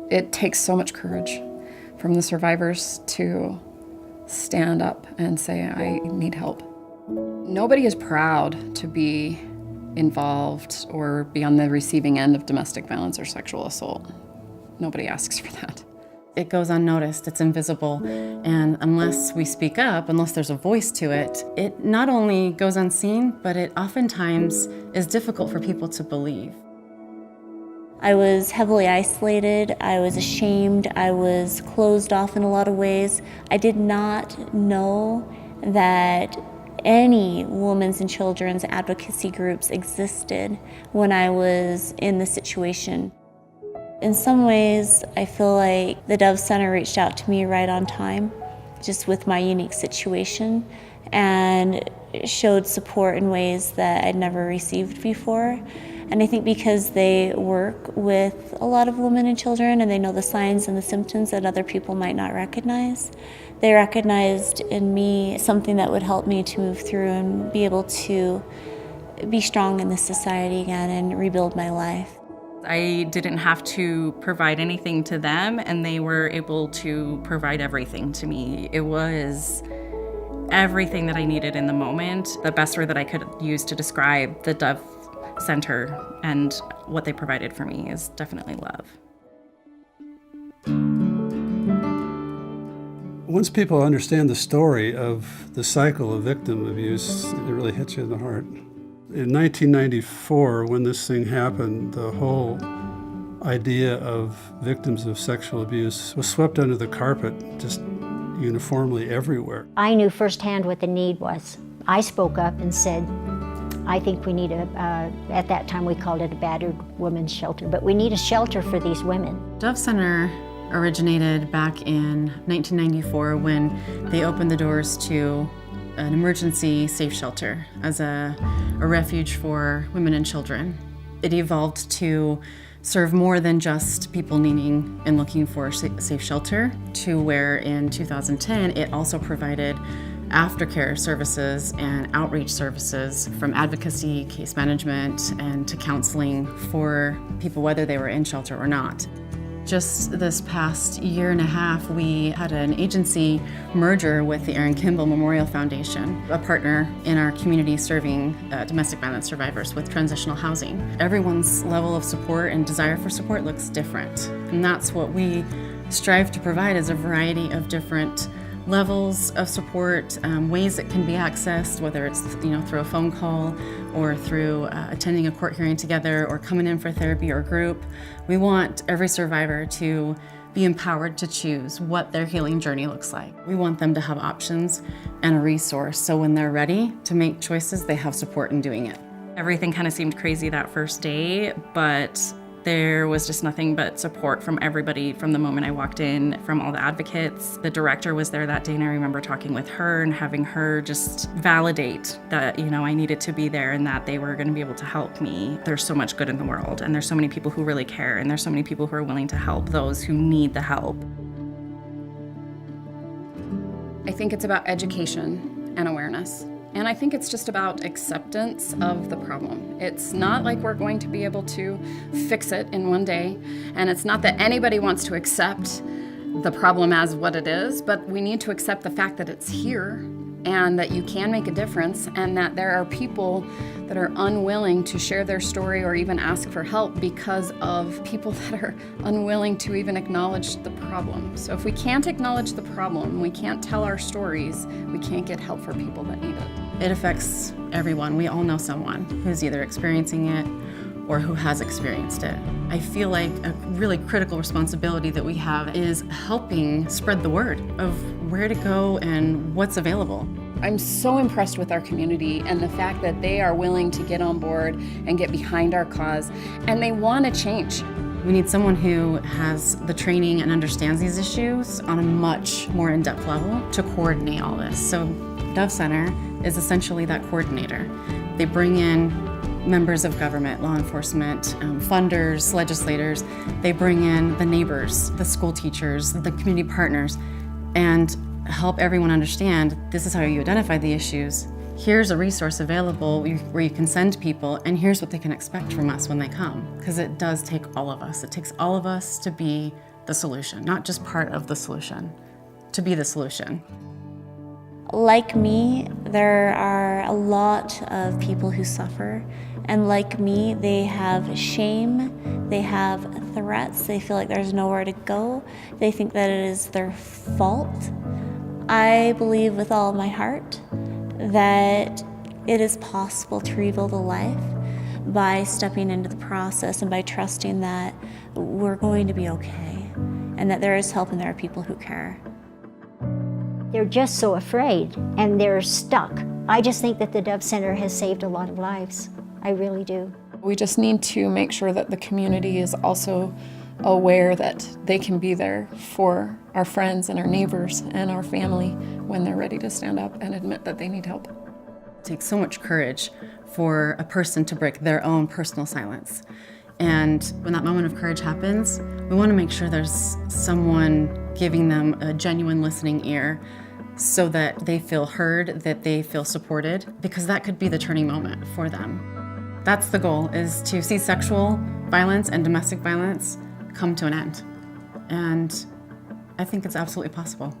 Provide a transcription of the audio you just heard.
It takes so much courage from the survivors to stand up and say, I need help. Nobody is proud to be involved or be on the receiving end of domestic violence or sexual assault. Nobody asks for that. It goes unnoticed, it's invisible, and unless we speak up, unless there's a voice to it, it not only goes unseen, but it oftentimes is difficult for people to believe. I was heavily isolated, I was ashamed, I was closed off in a lot of ways. I did not know that any women's and children's advocacy groups existed when I was in this situation. In some ways, I feel like the Dove Center reached out to me right on time, just with my unique situation, and showed support in ways that I'd never received before. And I think because they work with a lot of women and children and they know the signs and the symptoms that other people might not recognize, they recognized in me something that would help me to move through and be able to be strong in this society again and rebuild my life. I didn't have to provide anything to them, and they were able to provide everything to me. It was everything that I needed in the moment. The best word that I could use to describe the Dove Center and what they provided for me is definitely love. Once people understand the story of the cycle of victim abuse, it really hits you in the heart. In 1994, when this thing happened, the whole idea of victims of sexual abuse was swept under the carpet just uniformly everywhere. I knew firsthand what the need was. I spoke up and said, I think we need at that time we called it a battered women's shelter, but we need a shelter for these women. Dove Center originated back in 1994 when they opened the doors to an emergency safe shelter as a refuge for women and children. It evolved to serve more than just people needing and looking for a safe shelter, to where in 2010 it also provided aftercare services and outreach services, from advocacy, case management, and to counseling for people whether they were in shelter or not. Just this past year and a half, we had an agency merger with the Aaron Kimball Memorial Foundation, a partner in our community serving domestic violence survivors with transitional housing. Everyone's level of support and desire for support looks different, and that's what we strive to provide, is a variety of different levels of support, ways it can be accessed, whether it's through a phone call or through attending a court hearing together or coming in for therapy or group. We want every survivor to be empowered to choose what their healing journey looks like. We want them to have options and a resource, so when they're ready to make choices, they have support in doing it. Everything kind of seemed crazy that first day, but there was just nothing but support from everybody from the moment I walked in, from all the advocates. The director was there that day, and I remember talking with her and having her just validate that, I needed to be there and that they were going to be able to help me. There's so much good in the world, and there's so many people who really care, and there's so many people who are willing to help those who need the help. I think it's about education and awareness. And I think it's just about acceptance of the problem. It's not like we're going to be able to fix it in one day. And it's not that anybody wants to accept the problem as what it is, but we need to accept the fact that it's here and that you can make a difference, and that there are people that are unwilling to share their story or even ask for help because of people that are unwilling to even acknowledge the problem. So if we can't acknowledge the problem, we can't tell our stories, we can't get help for people that need it. It affects everyone. We all know someone who's either experiencing it or who has experienced it. I feel like a really critical responsibility that we have is helping spread the word of where to go and what's available. I'm so impressed with our community and the fact that they are willing to get on board and get behind our cause, and they want to change. We need someone who has the training and understands these issues on a much more in-depth level to coordinate all this. So Dove Center is essentially that coordinator. They bring in members of government, law enforcement, funders, legislators. They bring in the neighbors, the school teachers, the community partners, and help everyone understand this is how you identify the issues. here's a resource available where you can send people, and here's what they can expect from us when they come. Because it does take all of us. It takes all of us to be the solution, not just part of the solution, to be the solution. Like me, there are a lot of people who suffer, and like me, they have shame, they have threats, they feel like there's nowhere to go, they think that it is their fault. I believe with all my heart that it is possible to rebuild a life by stepping into the process and by trusting that we're going to be okay and that there is help and there are people who care. They're just so afraid and they're stuck. I just think that the Dove Center has saved a lot of lives. I really do. We just need to make sure that the community is also aware that they can be there for our friends and our neighbors and our family when they're ready to stand up and admit that they need help. It takes so much courage for a person to break their own personal silence. And when that moment of courage happens, we want to make sure there's someone giving them a genuine listening ear so that they feel heard, that they feel supported, because that could be the turning moment for them. That's the goal, is to see sexual violence and domestic violence come to an end. And I think it's absolutely possible.